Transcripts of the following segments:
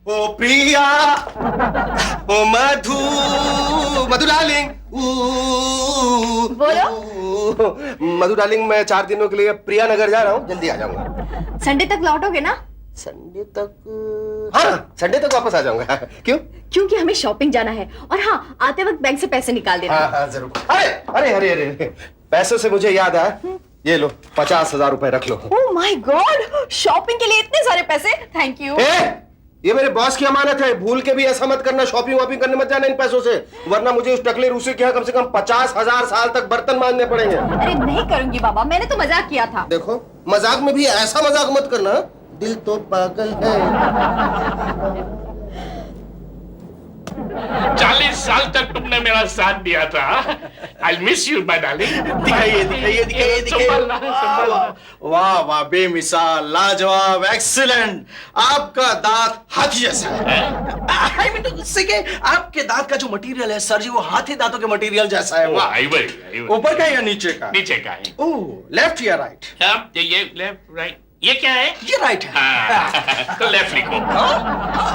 ओ प्रिया, ओ मधु, मधु darling, बोलो। मधु darling, मैं 4 दिनों के लिए प्रिया नगर जा रहा हूँ, जल्दी आ जाऊंगा। संडे तक लौटोगे ना? संडे तक? हाँ, संडे तक वापस आ जाऊंगा। क्यों? क्योंकि हमें शॉपिंग जाना है। और हाँ, आते वक्त बैंक से पैसे निकाल देना। हाँ, जरूर। अरे अरे अरे अरे, पैसों से मुझे याद आया, ये लो 50,000 रुपए रख लो। ओह माय गॉड, शॉपिंग के लिए इतने सारे पैसे? Thank you. ये मेरे बॉस की अमानत है, भूल के भी ऐसा मत करना, शॉपिंग वॉपिंग करने मत जाना इन पैसों से, वरना मुझे उस टकले रूसी के यहाँ कम से कम 50,000 साल तक बर्तन मांजने पड़ेंगे। अरे नहीं करूंगी बाबा, मैंने तो मजाक किया था। देखो, मजाक में भी ऐसा मजाक मत करना, दिल तो पागल है। 40 साल तक तुमने मेरा साथ दिया था। I miss you my darling. दिखाइए दिखाइए दिखाइए दिखाइए। वाह वाह, बेमिसाल, लाजवाब, एक्सीलेंट। आपका दांत हाथी जैसा है। आई मीन टू से कि आपके दांत का जो मटेरियल है सर जी, वो हाथी दांतों के मटेरियल जैसा है। वाह, ऊपर का या नीचे का? नीचे का है। ओह, लेफ्ट या राइट? अब ये लेफ्ट राइट, ये क्या है? ये राइट है। हाँ, तो लेफ्ट लिखो।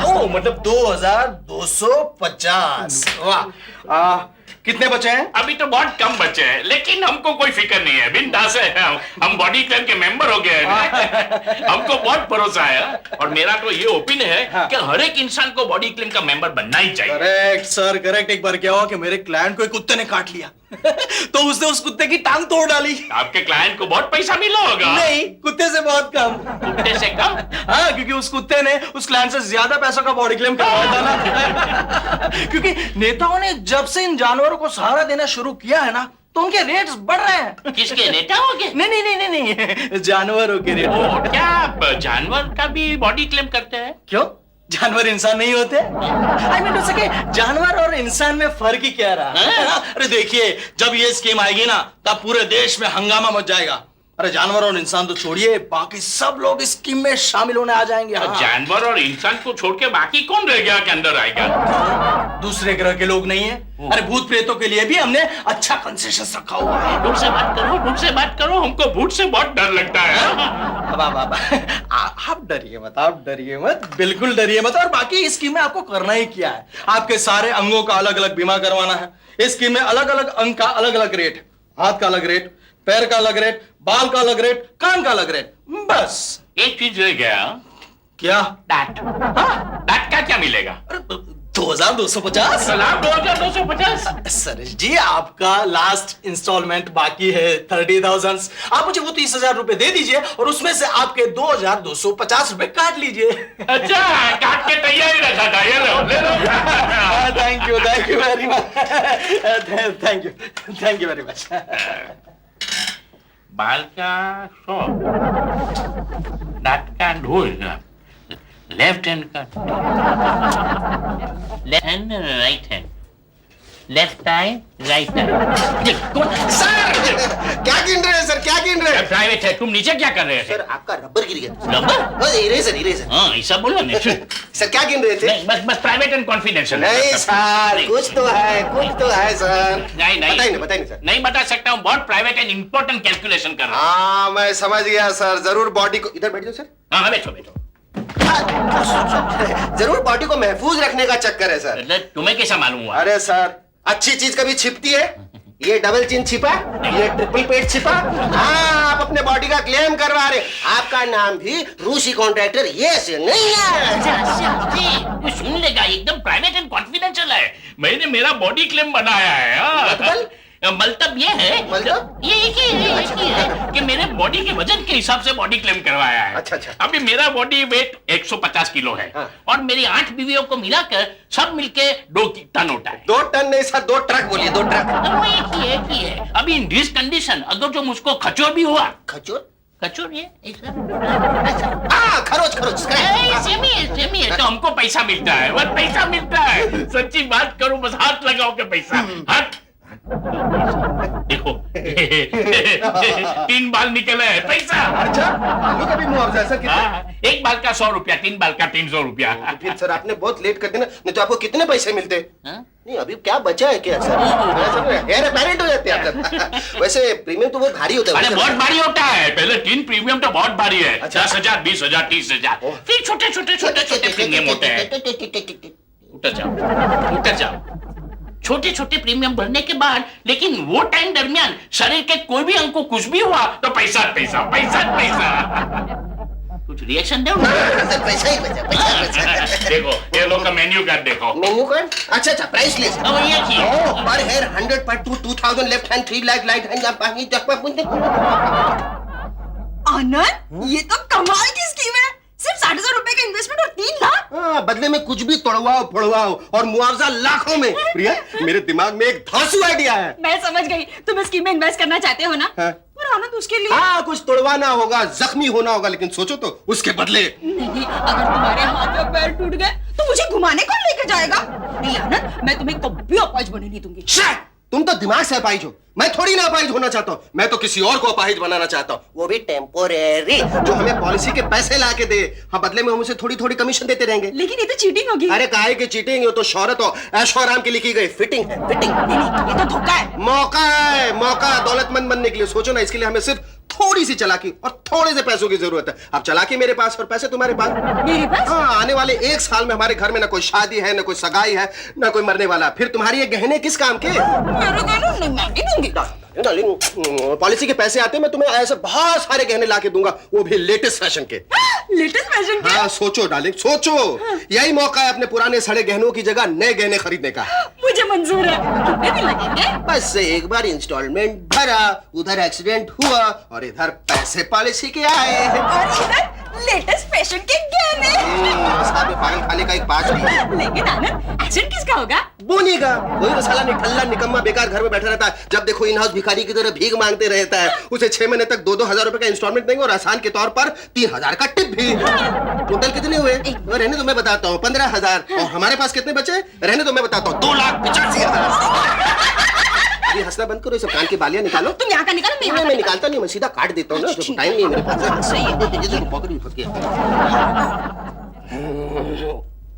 ओह, मतलब 2250। वाह, कितने बचे हैं? अभी तो बहुत कम बचे हैं, लेकिन हमको कोई फिक्र नहीं है, बिंदास है। हम बॉडी क्लेम के मेंबर हो गए हैं। हमको बहुत भरोसा है, और मेरा तो ये ओपिनियन है कि हर एक इंसान को बॉडी क्लेम का मेंबर बनना ही चाहिए। Correct sir, correct. एक बार क्या हुआ कि मेरे क्लाइंट को एक कुत्ते ने काट लिया। तो उसने उस कुत्ते की टांग तोड़ डाली। आपके क्लाइंट को बहुत पैसा मिला होगा। नहीं, कुत्ते से बहुत कम। कुत्ते से कम? हाँ, क्योंकि उस कुत्ते ने उस क्लाइंट से ज्यादा पैसों का बॉडी क्लेम करवाया था ना। क्योंकि नेताओं ने जब से इन जानवरों को सहारा देना शुरू किया है ना, तो उनके रेट्स बढ़ रहे हैं। किसके, नेताओं के? नहीं नहीं नहीं नहीं नहीं, जानवरों के रेट। क्या आप जानवर का भी बॉडी क्लेम करते हैं? क्यों, जानवर इंसान नहीं होते? आई मीन टू से जानवर और इंसान में फर्क ही क्या रहा? अरे देखिए, जब ये स्कीम आएगी ना, तब पूरे देश में हंगामा मच जाएगा। अरे जानवर और इंसान तो छोड़िए, बाकी सब लोग इस स्कीम में शामिल होने आ जाएंगे। हाँ। जानवर और इंसान को छोड़ के बाकी कौन रह गया के अंदर आएगा? दूसरे ग्रह के लोग नहीं है? अरे भूत प्रेतों के लिए भी हमने अच्छा कंसेशन रखा हुआ है। भूत से बात करो, भूत से बात करो, हमको भूत से बहुत डर लगता है। आप डरिए मत, आप डरिए मत, बिल्कुल डरिए मत। और बाकी इस स्कीम में आपको करना ही क्या है, आपके सारे अंगों का अलग अलग बीमा करवाना है। इस स्कीम में अलग अलग अंग का अलग अलग रेट है। हाथ का अलग रेट, पैर का अलग रेट, बाल का अलग रेट, कान का अलग रेट। बस एक चीज रह गया। क्या? डाट। डाट का क्या मिलेगा? 2250। 2250। सर जी, आपका लास्ट इंस्टॉलमेंट बाकी है 30,000। आप मुझे वो 30,000 रुपए दे दीजिए और उसमें से आपके 2,250 रुपए काट लीजिए। अच्छा, काट के तैयारी रखा था, ये लो, ले लो। Thank you very much. Thank you very much. बाल का 100, दांत का 2, लेफ्ट हैंड का, left hand right hand, left eye right eye. Sir, क्या गिन रहे हैं सर, क्या गिन रहे हैं? प्राइवेट है, तुम नीचे क्या कर रहे थे? सर, आपका रबर गिर गया। रबर? इरेजर। हाँ, ऐसा बोलो नहीं। सर, क्या गिन रहे थे? नहीं, बस प्राइवेट एंड कॉन्फिडेंशियल। नहीं सर, कुछ तो है सर। नहीं बताइए सर। नहीं बता सकता हूँ, बहुत प्राइवेट एंड इंपॉर्टेंट कैलकुलेशन कर रहा हूँ। हाँ, मैं समझ गया सर, जरूर बॉडी को, इधर बैठ जाओ सर। हाँ, बैठो। जरूर बॉडी को महफूज रखने का चक्कर है सर। तुम्हें कैसा मालूम हुआ? अरे सर, अच्छी चीज कभी छिपती है? ये डबल चिन छिपा, ये ट्रिपल पेट छिपा। हाँ, आप अपने बॉडी का क्लेम करवा रहे। आपका नाम भी रूसी कॉन्ट्रैक्टर ये से नहीं है। अच्छा, सुन लेगा, एकदम प्राइवेट एंड कॉन्फिडेंशियल है। मैंने मेरा बॉडी क्लेम बनाया है। मतलब ये है, मतलब ये एक ही है कि मेरे बॉडी के वजन के हिसाब से बॉडी क्लेम करवाया है। अच्छा। अभी मेरा बॉडी वेट 150 किलो है। हाँ। और मेरी 8 बीवियों को मिलाकर सब मिलके 2 टन होता है। 2 टन नहीं सर, 2 ट्रक बोलिए, 2 ट्रक। वो एक ही है। अभी इन दिस कंडीशन अगर जो मुझको खचोर भी हुआ, खचोर ये खरोच सेमी है, तो हमको पैसा मिलता है, बस पैसा मिलता है। सच्ची बात करूं, बस हाथ लगाओ के पैसा। हाथ देखो 3 बाल निकले है पैसा। अच्छा बालों का भी मुआवजा है सर कितना? हाँ, एक बाल का 100 रुपया, 3 बाल का 300 रुपया। फिर सर आपने बहुत लेट कर दिया ना, नहीं तो आपको कितने पैसे मिलते? हाँ? नहीं अभी क्या बचा है क्या सर? हेयर अपेरेंट हो जाते हैं आप सर। वैसे प्रीमियम तो बहुत भारी होता है। अरे बहुत भारी होता है, पहले 3 प्रीमियम तो बहुत भारी है। अच्छा। 10,000, 20,000, 30,000, फिर छोटे छोटे प्रीमियम होते हैं। उतर जाओ। छोटे छोटे प्रीमियम भरने के बाद, लेकिन वो टाइम दरमियान शरीर के कोई भी अंग को कुछ भी हुआ तो पैसा पैसा पैसा पैसा। कुछ रिएक्शन दो। सर पैसा ही पैसा। देखो ये लोग का मेन्यू कार्ड देखो। Menu card? अच्छा अच्छा प्राइस लिस्ट। अब ये की पर हेयर 100 पर 2000 left hand 3 lakh right hand आप पानी जब आनंद, ये तो कमाल की स्कीम है। सिर्फ 60,000 रुपए का इन्वेस्टमेंट और 3 लाख। हाँ, बदले में कुछ भी तोड़वाओ फोड़वाओ और मुआवजा लाखों में। प्रिया मेरे दिमाग में एक धांसू आइडिया है। मैं समझ गई, तुम इस स्कीम में इन्वेस्ट करना चाहते हो ना? हाँ। पर आनंद उसके लिए हाँ कुछ तोड़वाना होगा, जख्मी होना होगा, लेकिन सोचो तो उसके बदले। नहीं, अगर तुम्हारे हाथ या पैर टूट गए तो मुझे घुमाने कौन लेकर जाएगा? नहीं आनंद, मैं तुम्हें कभी अपाहिज बनने नहीं दूंगी। तुम तो दिमाग से अपाहिज हो, मैं थोड़ी ना अपाहिज होना चाहता हूँ। मैं तो किसी और को अपाहिज बनाना चाहता हूँ, वो भी टेम्पोरेरी, जो हमें पॉलिसी के पैसे ला के दे। हाँ बदले में हम उसे थोड़ी थोड़ी कमीशन देते रहेंगे। लेकिन ये तो चीटिंग होगी। अरे काहे की चीटिंग, ये तो शौहरत और ऐशो आराम के लिए की गई फिटिंग है, फिटिंग। नहीं, ये तो धोखा है। मौका है, मौका दौलतमंद बनने के लिए। सोचो ना, इसके लिए हमें सिर्फ थोड़ी सी चालाकी और थोड़े से पैसों की जरूरत है। अब चालाकी मेरे पास और पैसे तुम्हारे पास। मेरे पास? हाँ, आने वाले 1 साल में हमारे घर में ना कोई शादी है, ना कोई सगाई है, ना कोई मरने वाला। फिर तुम्हारी ये गहने किस काम के? मेरे गहनों नहीं, मैं नहीं दूंगी। डार्लिंग, पॉलिसी के पैसे आते हैं, मैं तुम्हें ऐसे बहुत सारे गहने लाके दूंगा, वो भी लेटेस्ट फैशन के। लेटेस्ट फैशन के? हाँ सोचो डार्लिंग, सोचो। यही मौका है अपने पुराने सड़े गहनों की जगह नए गहने खरीदने का। मुझे मंजूर है। कितने दिन लगेंगे? बस एक बार इंस्टॉलमेंट भरा, उधर एक्सीडेंट हुआ और इधर पैसे पॉलिसी के आए। और इधर लेटेस्ट फैशन के गहने। साथ में पागल खाने का एक पाँच भी। लेकिन आनंद, एक्सीडेंट किसका होगा? बोनी का। वही तो साला निठल्ला निकम्मा बेकार घर में बैठा रहता है, जब देखो इन हाउस भिखारी की तरह भीख मांगते रहता है। उसे 6 महीने तक 2-2 हजार रुपए का इंस्टॉलमेंट देंगे और आसान के तौर पर 3,000 का टिप भी। टोटल कितने हुए? रहने तो मैं बताता हूँ, 15,000। और हमारे पास कितने बचे? रहने तो मैं बताता हूँ, 2,85,000। अभी हंसना बंद करो, सब कान की बालियां निकालो। तुम यहाँ का निकालो, मैं यहाँ का मैं निकालता नहीं, मैं सीधा काट देता हूँ ना, टाइम नहीं है मेरे पास। सही है। जैसे पॉकेट भी फंस गया।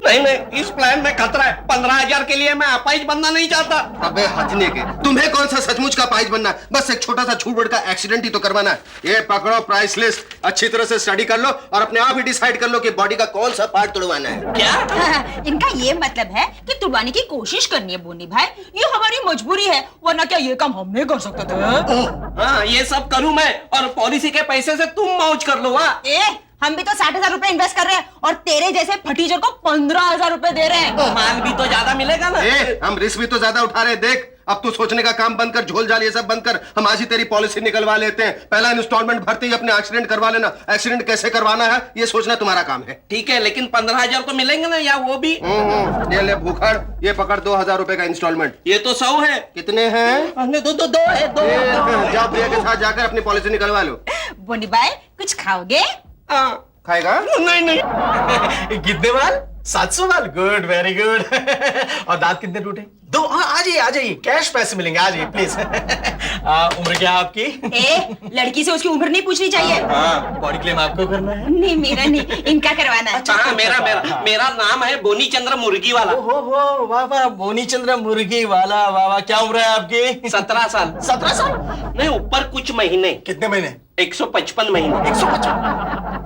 नहीं, इस प्लान में खतरा है। 15,000 के लिए मैं अपाहिज बनना नहीं चाहता। अबे हथने के, तुम्हें कौन सा सचमुच का अपाहिज बनना? बस एक छोटा सा छूट का एक्सीडेंट ही तो करवाना है। ये पकड़ो प्राइस लिस्ट, अच्छी तरह से स्टडी कर लो और अपने आप ही डिसाइड कर लो कि बॉडी का कौन सा पार्ट तोड़वाना है। क्या? इनका ये मतलब है कि तुड़वाने की कोशिश करनी है बोनी भाई, ये हमारी मजबूरी है, वरना क्या ये काम हम नहीं कर सकते थे? हाँ, ये सब करूँ मैं और पॉलिसी के पैसे से तुम मौज कर लो। हम भी तो 60,000 रुपए इन्वेस्ट कर रहे हैं और तेरे जैसे फटीचर को 15,000 रुपए दे रहे हैं। माल भी तो ज्यादा मिलेगा ना। हम रिस्क भी तो ज्यादा उठा रहे हैं। देख, अब तू सोचने का काम बंद कर, झोल झाल ये सब बंद कर। हम आज ही तेरी पॉलिसी निकलवा लेते हैं। पहला इंस्टॉलमेंट भरते ही अपने एक्सीडेंट करवा लेना। एक्सीडेंट कैसे करवाना है ये सोचना तुम्हारा काम है। ठीक है, लेकिन 15,000 तो मिलेंगे ना, या वो भी? ये ले भूखड़, ये पकड़ 2,000 रुपए का इंस्टॉलमेंट। ये तो 100 है। कितने हैं? दो है। जाओ प्रिया के साथ जाकर अपनी पॉलिसी निकलवा लो। बोनी भाई कुछ खाओगे? खाएगा? नहीं। कितने बाल? 700 बाल। Good, very good. और दांत कितने टूटे? 2। आ जाइए, कैश पैसे मिलेंगे, आ जाइए प्लीज। उम्र क्या है आपकी? लड़की से उसकी उम्र नहीं पूछनी चाहिए। बॉडी क्लेम आपको करना है? नहीं, मेरा नहीं, इनका करवाना है। अच्छा, मेरा नाम है बोनी चंद्र मुर्गी वाला। ओहो, वाह वाह, बोनी चंद्र मुर्गी वाला, वाह वाह। क्या उम्र है आपकी? 17 साल। 17 साल? नहीं, ऊपर कुछ महीने। कितने महीने? 155 महीने। 155?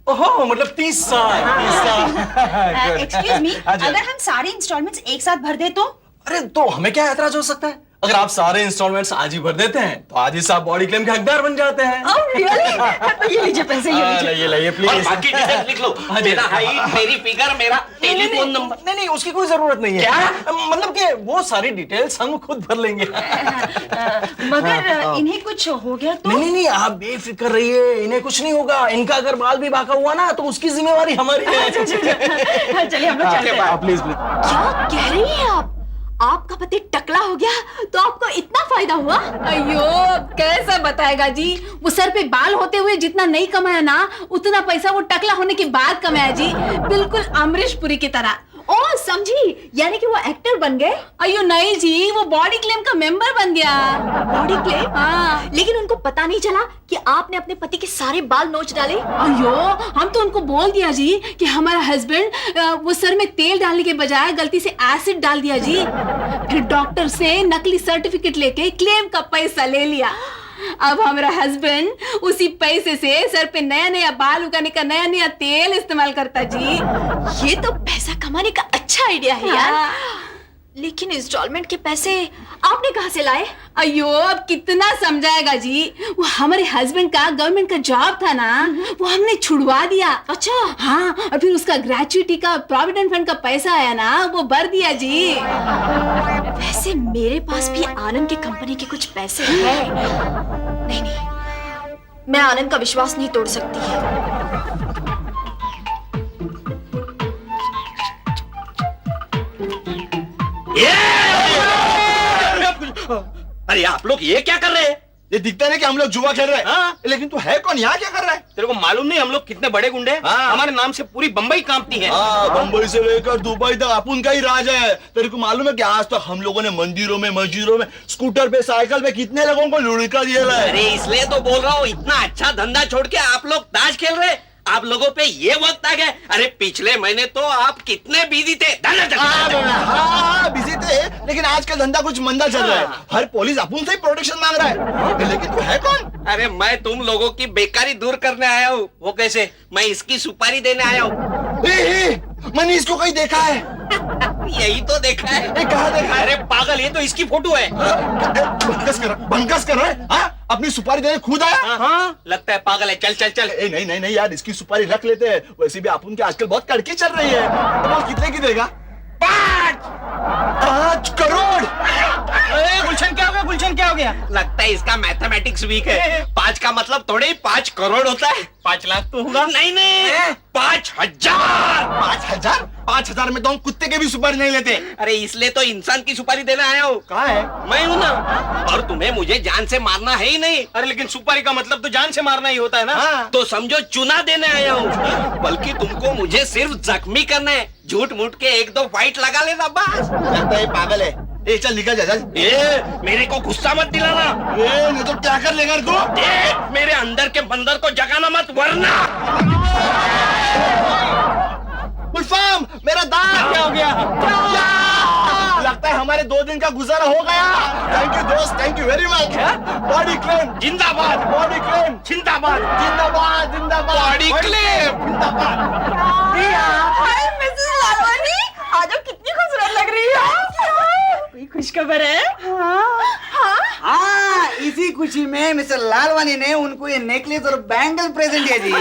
ओहो, मतलब 30 साल। 30 साल। एक्सक्यूज मी, अगर हम सारे इंस्टॉलमेंट्स एक साथ भर दे तो? अरे तो हमें क्या ऐतराज हो सकता है? अगर आप सारे इंस्टॉलमेंट्स आज ही भर देते हैं तो आज ही साहब बॉडी क्लेम के हकदार बन जाते हैं। Oh, really? तो ये लीजिए पैसे, ये लीजिए। लाइए और प्लीज। बाकी डिटेल्स लिख लो। मेरा हाइट, मेरी फिगर, मेरा टेलीफोन नंबर। नहीं, उसकी कोई जरूरत नहीं है। क्या? मतलब कि वो सारी डिटेल्स हम खुद भर लेंगे। मगर इन्हें कुछ हो गया तो? नहीं, आप बेफिक्र रहिए, इन्हें कुछ नहीं होगा। इनका अगर बाल भी बाका हुआ ना तो उसकी जिम्मेवारी हमारी है। चलिए हम लोग चलते हैं। प्लीज। क्या कह रही हैं आप? आपका पति टकला हो गया तो आपको इतना फायदा हुआ? अयो, कैसे बताएगा जी। वो सर पे बाल होते हुए जितना नहीं कमाया ना, उतना पैसा वो टकला होने के बाद कमाया जी। बिल्कुल अमरीश पुरी की तरह। ओ समझी, यानी कि वो एक्टर बन गए? अयो नहीं जी, वो बॉडी क्लेम का मेंबर बन गया। Body claim? हाँ। लेकिन उनको पता नहीं चला कि आपने अपने पति के सारे बाल नोच डाले। अयो, हम तो उनको बोल दिया जी कि हमारा हस्बैंड वो सर में तेल डालने के बजाय गलती से एसिड डाल दिया जी। फिर डॉक्टर से नकली सर्टिफिकेट लेके क्लेम का पैसा ले लिया। अब हमारा हस्बैंड उसी पैसे से सर पे नया नया बाल उगाने का नया नया तेल इस्तेमाल करता जी। ये तो पैसा कमाने का अच्छा आइडिया है यार। हाँ। लेकिन इंस्टॉलमेंट के पैसे आपने कहाँ से लाए? अयो, अब कितना समझाएगा जी, वो हमारे हस्बैंड का गवर्नमेंट का जॉब था ना, वो हमने छुड़वा दिया। अच्छा। हाँ, और फिर उसका ग्रेचुइटी का प्रोविडेंट फंड का पैसा आया ना, वो भर दिया जी। वैसे मेरे पास भी आनंद की कंपनी के कुछ पैसे हैं। नहीं नहीं, मैं आनंद का विश्वास नहीं तोड़ सकती। अरे आप लोग ये क्या कर रहे हैं? ये दिखता नहीं कि हम लोग जुआ खेल रहे हैं। हाँ? लेकिन तू है कौन, यहाँ क्या कर रहा है? तेरे को मालूम नहीं हम लोग कितने बड़े गुंडे हैं? हाँ। हमारे नाम से पूरी बंबई कांपती है। बम्बई से लेकर दुबई तक अपन का ही राज है। तेरे को मालूम है कि आज तक हम लोगों ने मंदिरों में, मस्जिदों में, स्कूटर पे, साइकिल पे कितने लोगों को लुढ़का दिया है। अरे इसलिए तो बोल रहा हूँ, इतना अच्छा धंधा छोड़ के आप लोग ताश खेल रहे हैं। आप लोगों पे ये वक्त आ गया। अरे पिछले महीने तो आप कितने बिजी थे। हाँ, बिजी थे, लेकिन आज का धंधा कुछ मंदा चल रहा है। हर पुलिस अपन से ही प्रोटेक्शन मांग रहा है। लेकिन तू है कौन? अरे मैं तुम लोगों की बेकारी दूर करने आया हूँ। वो कैसे? मैं इसकी सुपारी देने आया हूँ। मैंने इसको कहीं देखा है। यही तो देखा है। कहाँ देखा है? अरे पागल, ये तो इसकी फोटो है। बंकस कर रहा है। हाँ? अपनी सुपारी देने खुद आया। हाँ, लगता है पागल है। चल चल चल। नहीं नहीं नहीं यार, इसकी सुपारी रख लेते हैं। वैसे भी अपन के आजकल बहुत कड़की चल रही है। तो वो कितने की देगा? 5 करोड़। गुलशन क्या हो गया? गुलशन क्या हो गया? लगता है इसका मैथमेटिक्स वीक है। 5 का मतलब थोड़े ही 5 करोड़ होता है। 5 लाख तो होगा। नहीं नहीं, 5,000। 5,000? 5,000 में तो हम कुत्ते के भी सुपारी नहीं लेते। अरे इसलिए तो इंसान की सुपारी देने आया हूँ। कहाँ है? मैं हूँ ना। और तुम्हें मुझे जान से मारना है ही नहीं। अरे लेकिन सुपारी का मतलब तो जान से मारना ही होता है ना। हाँ। तो समझो चुना देने आया हूँ। बल्कि तुमको मुझे सिर्फ जख्मी करना है। झूठ मूठ के 1-2 फाइट लगा लेना बस। लगता है पागल है। चल निकल जा। चल। मेरे को गुस्सा मत दिलाना। नहीं तो क्या कर लेगा तू? मेरे अंदर के बंदर को जगाना मत, वरना। गुलफाम, मेरा दांत क्या हो गया? लगता है हमारे 2 दिन का गुजारा हो गया। थैंक यू दोस्त, thank you very much. Body claim जिंदाबाद। बॉडी क्लेम जिंदाबाद। जिंदाबाद जिंदाबाद। बॉडी क्लेम जिंदाबाद। हाय मिसेस लालवानी, आज आप कितनी खूबसूरत लग रही हो। कोई खुशखबर है? हाँ, इसी खुशी में मिस्टर लालवानी ने उनको ये नेकलेस और बैंगल प्रेजेंट किया जी।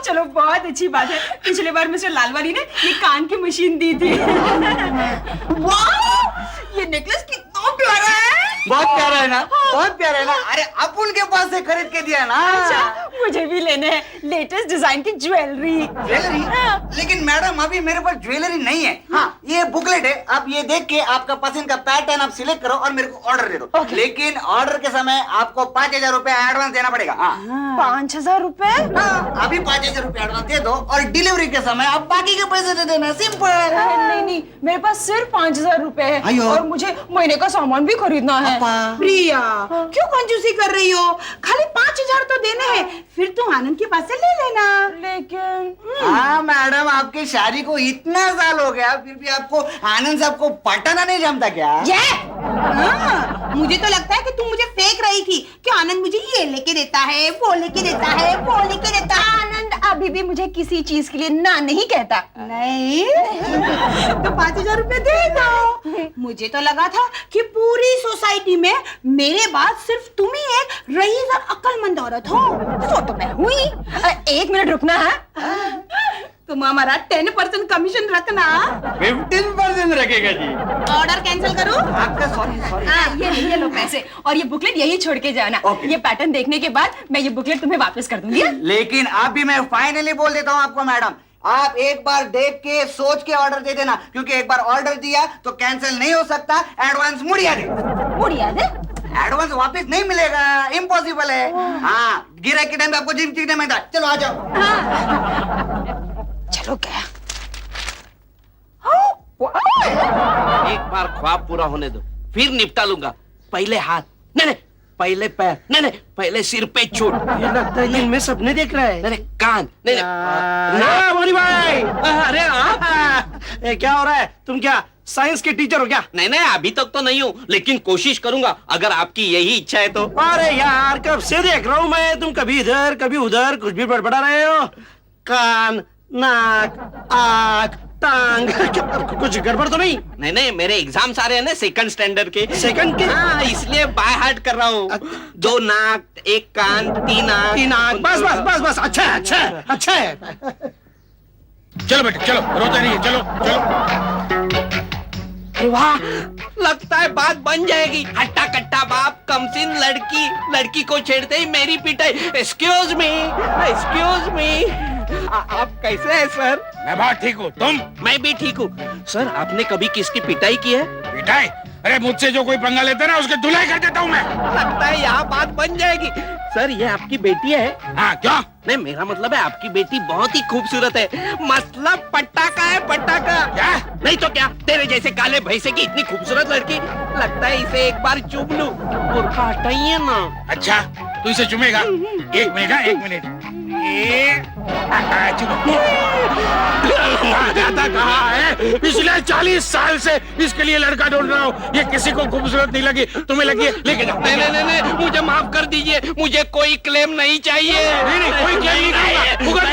चलो बहुत अच्छी बात है। पिछले बार मिस्टर लालवानी ने ये कान की मशीन दी थी। वाह, ये नेकलेस कितना प्यारा है। बहुत प्यारा है ना, बहुत प्यारा है ना। अरे अपन के पास से खरीद के दिया ना। अच्छा, मुझे भी लेने हैं लेटेस्ट डिजाइन की ज्वेलरी। ज्वेलरी? लेकिन मैडम अभी मेरे पास ज्वेलरी नहीं है। हाँ, ये बुकलेट है। आप ये देख के आपका पसंद का पैटर्न आप सिलेक्ट करो और मेरे को ऑर्डर दे दो। लेकिन ऑर्डर के समय आपको 5,000 रुपए एडवांस देना पड़ेगा। हाँ। 5,000 रुपए? अभी 5,000 रुपए एडवांस दे दो और डिलीवरी के समय आप बाकी के पैसे दे देना। सिंपल। नहीं नहीं, मेरे पास सिर्फ 5,000 रुपए है अयो। और मुझे महीने का सामान भी खरीदना है। प्रिया, क्यों कंजूसी कर रही हो? खाली 5,000 तो देने हैं, फिर तुम आनंद के पास से ले लेना। लेकिन हाँ मैडम, आपकी शादी को इतना साल हो गया, फिर भी आपको आनंद साहब को पटाना नहीं जमता क्या? हाँ, मुझे तो लगता है कि तुम मुझे फेंक रही थी कि आनंद मुझे ये लेके देता है, वो लेके देता है, वो लेके देता है। आनंद अभी भी मुझे किसी चीज के लिए ना नहीं कहता। नहीं तो 5,000 रुपए दे दो। मुझे तो लगा था कि पूरी सोसाइटी में मेरे बाद सिर्फ तुम ही एक रईस और अक्लमंद औरत हो। सो तो मैं हुई। 1 मिनट रुकना है। तुम हमारा 10% कमीशन रखना। 15% रखेगा जी। ऑर्डर कैंसिल करो। आपका सॉरी। हाँ, ये लो पैसे और ये बुकलेट यही छोड़ के जाना। ये पैटर्न देखने के बाद मैं ये बुकलेट तुम्हें वापस कर दूंगी। लेकिन अभी मैं फाइनली बोल देता हूँ आपको मैडम, आप एक बार देख के सोच के ऑर्डर दे देना, क्योंकि एक बार ऑर्डर दिया तो कैंसिल नहीं हो सकता। एडवांस मुड़िया दे। मुड़िया दे? एडवांस वापस नहीं मिलेगा, इम्पॉसिबल है। हाँ, गिराई के टाइम पे आपको जिम सीखने में था। चलो आ जाओ। चलो गया। बार ख्वाब पूरा होने दो, फिर निपटा लूंगा। पहले हाथ, नहीं नहीं, पहले पैर, नहीं नहीं, पहले सिर पे चोट। ये लगता है इनमें सपने देख रहा है। नहीं नहीं, कान, नहीं नहीं। बोनी भाई, अरे आप ये क्या हो रहा है? तुम क्या साइंस के टीचर हो क्या? नहीं नहीं, अभी तक तो नहीं हूँ, लेकिन कोशिश करूंगा अगर आपकी यही इच्छा है तो। अरे यार, कब से देख रहा हूँ मैं, तुम कभी इधर कभी उधर कुछ भी बड़बड़ा रहे हो। कान, नाक, आँख, टांग, कुछ गड़बड़ तो नहीं? नहीं नहीं, मेरे एग्जाम्स आ रहे हैं ना सेकंड स्टैंडर्ड के। सेकंड के? हाँ, इसलिए बाय हार्ट कर रहा हूँ। 2 नाक, 1 कान, 3 आँख। 3 आँख, बस बस बस बस, अच्छा है अच्छा है अच्छा है। चलो बेटे चलो, रोते नहीं, चलो चलो। अरे वाह, लगता है बात बन जाएगी। हट्टा कट्टा बाप, कमसिन लड़की, लड़की को छेड़ते ही मेरी पिटाई। Excuse me, excuse me. आप कैसे हैं सर? मैं बहुत ठीक हूँ, तुम? मैं भी ठीक हूँ। सर, आपने कभी किसकी पिटाई की है? पिटाई? अरे मुझसे जो कोई पंगा लेता है ना, उसके धुलाई कर देता हूँ मैं। लगता है यहाँ बात बन जाएगी। सर, ये आपकी बेटी है? हाँ, क्यों? नहीं, मेरा मतलब है आपकी बेटी बहुत ही खूबसूरत है। मतलब पटाखा है, पटाखा। क्या? नहीं तो क्या, तेरे जैसे काले भैंसे की इतनी खूबसूरत लड़की, लगता है इसे एक बार चूम लूं। बुर्का हटाइए ना। अच्छा, तू इसे चुमेगा? 1 मिनट, 1 मिनट। जाता कहाँ है? पिछले 40 साल से इसके लिए लड़का ढूंढ रहा हूँ, ये किसी को खूबसूरत नहीं लगी, तुम्हें लगी है? लेके जाओ। नहीं नहीं नहीं, मुझे माफ कर दीजिए, मुझे कोई क्लेम नहीं चाहिए। नहीं, कोई क्लेम नहीं करूंगा। उगड़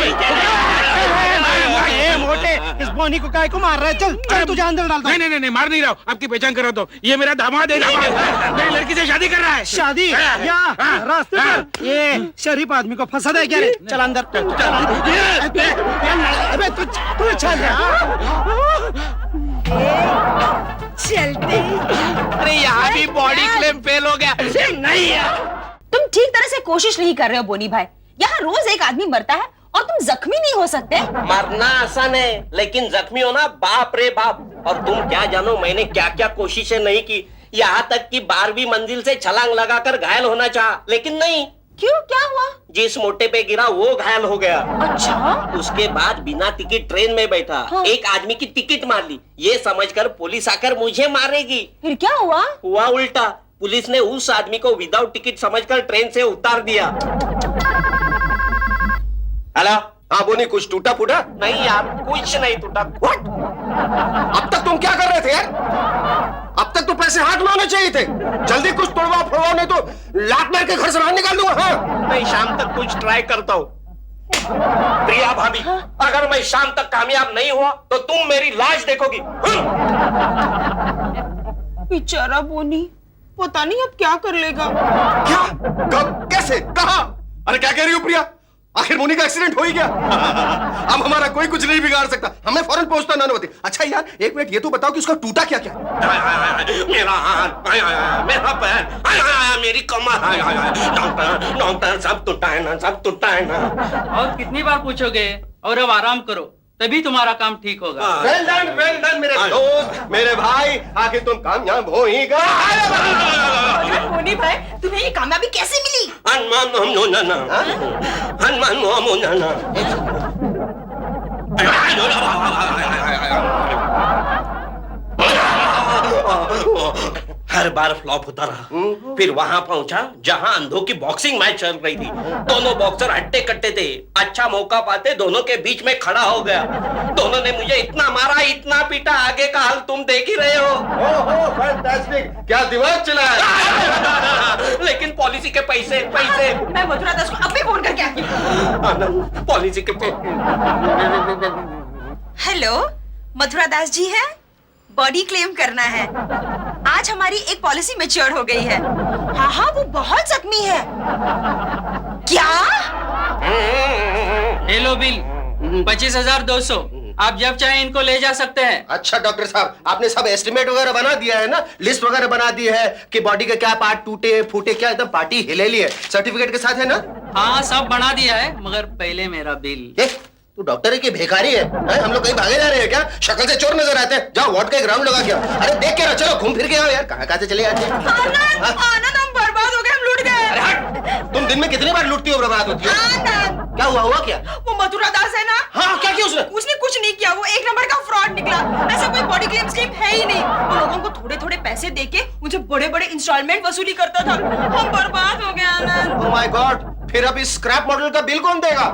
ए मोटे, इस बोनी को काय को मार रहा है? चल चल, तू जान दे डाल। नहीं नहीं नहीं, मार नहीं रहा हूँ, आपकी पहचान करा दो। ये मेरा दामाद है, दामाद। मेरी लड़की से शादी कर रहा है। शादी? या रास्ते पर ये शरीफ आदमी को फंसा दे क्या रे? चल अंदर, चल अबे तू चल चलते। अरे यहाँ भी बॉडी क्लेम फेल हो गया। नहीं यार, तुम ठीक तरह से कोशिश नहीं कर रहे हो बोनी भाई। यहाँ रोज एक आदमी मरता है और तुम जख्मी नहीं हो सकते। मरना आसान है, लेकिन जख्मी होना बाप रे बाप। और तुम क्या जानो मैंने क्या क्या कोशिशें नहीं की, यहाँ तक कि 12वीं मंजिल से छलांग लगाकर घायल होना चाहा, लेकिन नहीं। क्यों, क्या हुआ? जिस मोटे पे गिरा वो घायल हो गया। अच्छा। उसके बाद बिना टिकट ट्रेन में बैठा। हाँ। एक आदमी की टिकट मार ली, ये समझकर पुलिस आकर मुझे मारेगी। फिर क्या हुआ? हुआ उल्टा, पुलिस ने उस आदमी को विदाउट टिकट समझकर ट्रेन से उतार दिया। हेलो, हाँ बोनी, कुछ टूटा फूटा? नहीं यार, कुछ नहीं टूटा। अब तक तुम क्या कर रहे थे यार? अब तक तो पैसे हाथ में होने चाहिए थे। जल्दी कुछ तोड़वाओ फोड़वाओ, नहीं तो लात मार के घर से बाहर निकाल दूंगा। हाँ? मैं शाम तक कुछ ट्राई करता हूँ। प्रिया भाभी, अगर मैं शाम तक कामयाब नहीं हुआ तो तुम मेरी लाश देखोगी। बेचारा बोनी, पता नहीं अब क्या कर लेगा। क्या? कब? कैसे? कहाँ? अरे क्या कह रही हो प्रिया? आखिर मोनी का एक्सीडेंट हो ही गया। अब हमारा कोई कुछ नहीं बिगाड़ सकता, हमें फौरन पहुंचता नानोवती। अच्छा यार, 1 मिनट, ये तो बताओ कि उसका टूटा क्या क्या? मेरा हाथ, मेरा पैर, मेरी कमर, डॉक्टर डॉक्टर सब टूटा है ना, सब टूटा है ना। और कितनी बार पूछोगे? और अब आराम करो, तभी तुम्हारा काम ठीक होगा। वेल डन मेरे दोस्त, मेरे भाई, आखिर तुम कामयाब हो ही गए। बोनी भाई, तुम्हें ये कामयाबी कैसे मिली? हर बार फ्लॉप होता रहा। फिर वहां पहुंचा जहां अंधों की बॉक्सिंग मैच चल रही थी। दोनों बॉक्सर हट्टे कट्टे थे। अच्छा मौका पाते दोनों के बीच में खड़ा हो गया। दोनों ने मुझे इतना मारा, इतना पीटा, आगे का हाल तुम देख ही रहे हो। ओहो, फैंटास्टिक, क्या दिमाग चला है। लेकिन पॉलिसी के पैसे पैसे। मैं मथुरा दास को अभी फोन करके आती हूँ। पॉलिसी के हेलो, मथुरा दास जी है? बॉडी क्लेम करना है। आज हमारी एक पॉलिसी मैच्योर हो गई है। हाँ हाँ, वो बहुत जख्मी है। क्या? ले लो बिल, 25,200। आप जब चाहे इनको ले जा सकते हैं। अच्छा डॉक्टर साहब, आपने सब एस्टिमेट वगैरह बना दिया है ना? लिस्ट वगैरह बना दी है कि बॉडी के क्या पार्ट टूटे फूटे, क्या एकदम पार्टी हिले ली है? सर्टिफिकेट के साथ है ना? हाँ, सब बना दिया है, मगर पहले मेरा बिल। तू डॉक्टर है कि भिखारी है? हम लोग कहीं भागे जा रहे हैं क्या? शक्ल से चोर नजर आते हैं। जाओ वार्ड का एक राउंड लगा के आओ। अरे देख के रहो, चलो घूम फिर के आओ यार। कहाँ से चले आते हैं? आनंद, हम बर्बाद हो गए, हम लूट गए। अरे हट, तुम दिन में कितनी बार लूटती हो, बर्बाद होती हो? आनंद, क्या हुआ क्या? वो मथुरा दास है ना? हाँ, क्या किया उसने? उसने कुछ नहीं किया, वो एक नंबर का फ्रॉड निकला। ऐसा कोई बॉडी क्लेम स्कीम है ही नहीं। उन लोगों को पैसे देके मुझे बड़े बड़े इंस्टॉलमेंट वसूली करता था। हम बर्बाद हो गए आनंद। ओह माय गॉड, फिर अब इस स्क्रैप मॉडल का बिल कौन देगा?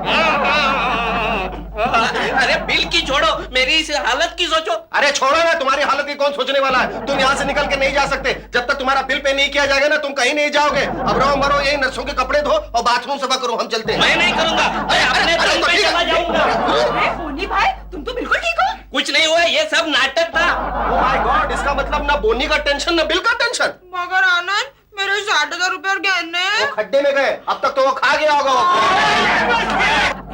अरे बिल की छोड़ो, मेरी इस हालत की सोचो। अरे छोड़ो ना, तुम्हारी हालत की कौन सोचने वाला है? तुम यहाँ से निकल के नहीं जा सकते जब तक तुम्हारा बिल पे नहीं किया जाएगा ना, तुम कहीं नहीं जाओगे। अब रहो मरो यही नर्सों के कपड़े धो और बाथरूम सफा करो, हम चलते हैं। मैं नहीं करूंगा, मैं अपने दम पे चला जाऊंगा। अरे बोनी भाई, तुम तो बिल्कुल ठीक हो। कुछ नहीं हुआ, ये सब नाटक था। ओह माय गॉड, इसका मतलब ना बोनी का टेंशन ना बिल का टेंशन। मगर आनंद, मेरे 60,000 रुपए और गहने। वो खड्डे में गए, अब तक तो वो खा गया होगा वो।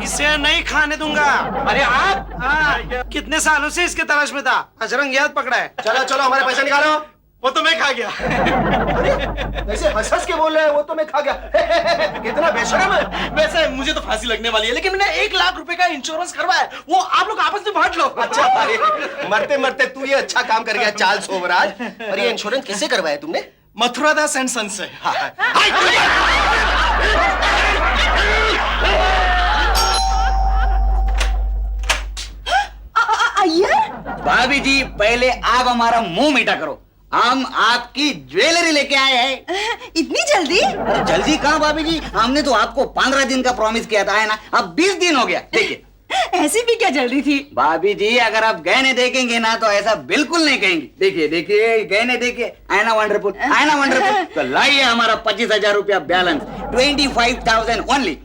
इसे नहीं खाने दूंगा। अरे आप? हाँ, कितने सालों से इसके तलाश में था, अजरंग याद पकड़ा है। चलो चलो, हमारे पैसे निकालो। वो तो मैं खा गया। ऐसे हंस हंस के बोल रहे हैं, वो तो मैं खा गया। कितना बेशरम है। वैसे मुझे तो फांसी लगने वाली है, लेकिन मैंने 1 लाख रुपए का इंश्योरेंस करवाया है, वो आप लोग आपस में बांट लो। अच्छा भाई, मरते मरते तू ये अच्छा काम कर गया चार्ल्स सोमराज। और ये इंश्योरेंस किससे करवाया तुमने? मथुरा दास एंड सन से। भाभी जी, पहले आप हमारा मुंह मीठा करो। हम आपकी ज्वेलरी लेके आए हैं। इतनी जल्दी? अरे जल्दी कहाँ भाभी जी, हमने तो आपको 15 दिन का प्रॉमिस किया था, है ना? अब 20 दिन हो गया। देखिए ऐसी भी क्या जल्दी थी? भाभी जी, अगर आप गहने देखेंगे ना तो ऐसा बिल्कुल नहीं कहेंगे। देखिए देखिए गहने देखिए, है ना वंडरफुल, है ना वंडरफुल। तो लाइए हमारा 25,000 रुपया बैलेंस, 25,000 ओनली।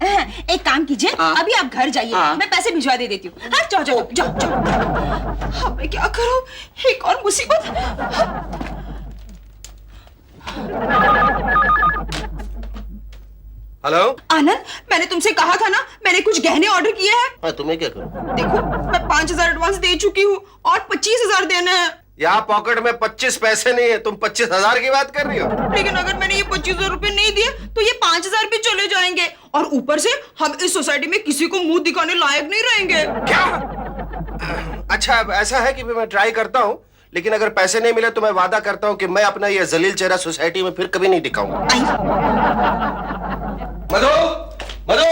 एक काम कीजिए, हाँ। अभी आप घर जाइए, हाँ। मैं पैसे भिजवा दे देती हूँ। हाँ, जाओ जाओ जाओ जाओ। अब मैं क्या करूँ? एक और मुसीबत। हेलो आनंद, मैंने तुमसे कहा था ना, मैंने कुछ गहने ऑर्डर किए हैं। हाँ, तुम्हें क्या करूं? देखो, मैं 5,000 एडवांस दे चुकी हूँ और 25,000 देना है। यहाँ पॉकेट में 25 पैसे नहीं है, तुम 25,000 की बात कर रही हो? लेकिन अगर मैंने ये 25,000 रुपए नहीं दिए तो ये 5,000 भी चले जाएंगे और ऊपर से हम इस सोसाइटी में किसी को मुंह दिखाने लायक नहीं रहेंगे। क्या? अच्छा, अब ऐसा है कि मैं ट्राई करता हूँ, लेकिन अगर पैसे नहीं मिले तो मैं वादा करता हूँ कि मैं अपना ये जलील चेहरा सोसाइटी में फिर कभी नहीं दिखाऊंगा। मधु, मधु,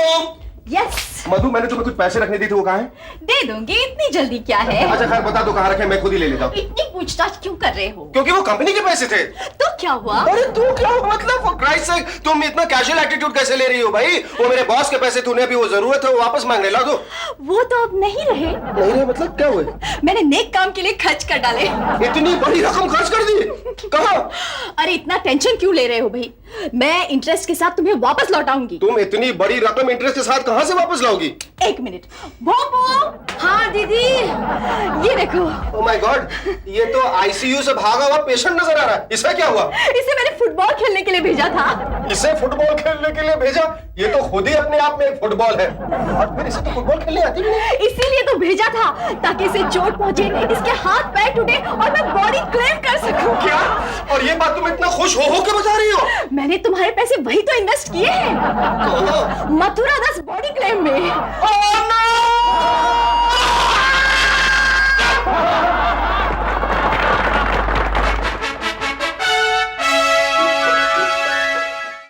यस, मधु, मैंने तुम्हें कुछ पैसे रखने दी थी, वो कहाँ है? दे दूंगी। इतनी जल्दी क्या है? अच्छा खैर, बता दो कहाँ रखे, मैं खुद ही ले लेता हूँ। इतनी पूछताछ क्यों कर रहे हो? क्योंकि वो कंपनी के पैसे थे। तो क्या हुआ? अरे तू क्या मतलब, for Christ's sake, तुम इतना कैजुअल एटीट्यूड कैसे ले रही हो भाई? वो मेरे बॉस के पैसे, तूने अभी वो जरूरत है वो वापस मांग ले, ला दो। वो तो अब नहीं रहे। नहीं रहे मतलब क्या हुए? मैंने नेक काम के लिए खर्च कर डाले। इतनी बड़ी रकम खर्च कर दी? कहाँ? अरे इतना टेंशन क्यों ले रहे हो भाई? मैं इंटरेस्ट के साथ तुम्हें वापस लौटाऊंगी। तुम इतनी बड़ी रकम इंटरेस्ट के साथ कहाँ से वापस लाओगी? एक मिनट। भोपो। हाँ दीदी, ये देखो। ओह माय गॉड, ये तो आईसीयू से भागा हुआ पेशेंट नजर आ रहा है। इसका क्या हुआ? इसे मैंने फुटबॉल खेलने के लिए भेजा था। इसे फुटबॉल खेलने के लिए भेजा? ये तो खुद ही अपने आप में एक फुटबॉल है, और फिर इसे तो फुटबॉल खेलने आती भी नहीं। इसीलिए तो भेजा था, ताकि इसे चोट पहुंचे, इसके हाथ पैर टूटे और मैं बॉडी क्लेम कर सकूं। क्या? और ये बात तुम इतना खुश हो के बता रही हो? मैंने तुम्हारे पैसे वही तो इन्वेस्ट किए हैं, मथुरा दास बॉडी क्लेम में। Oh no!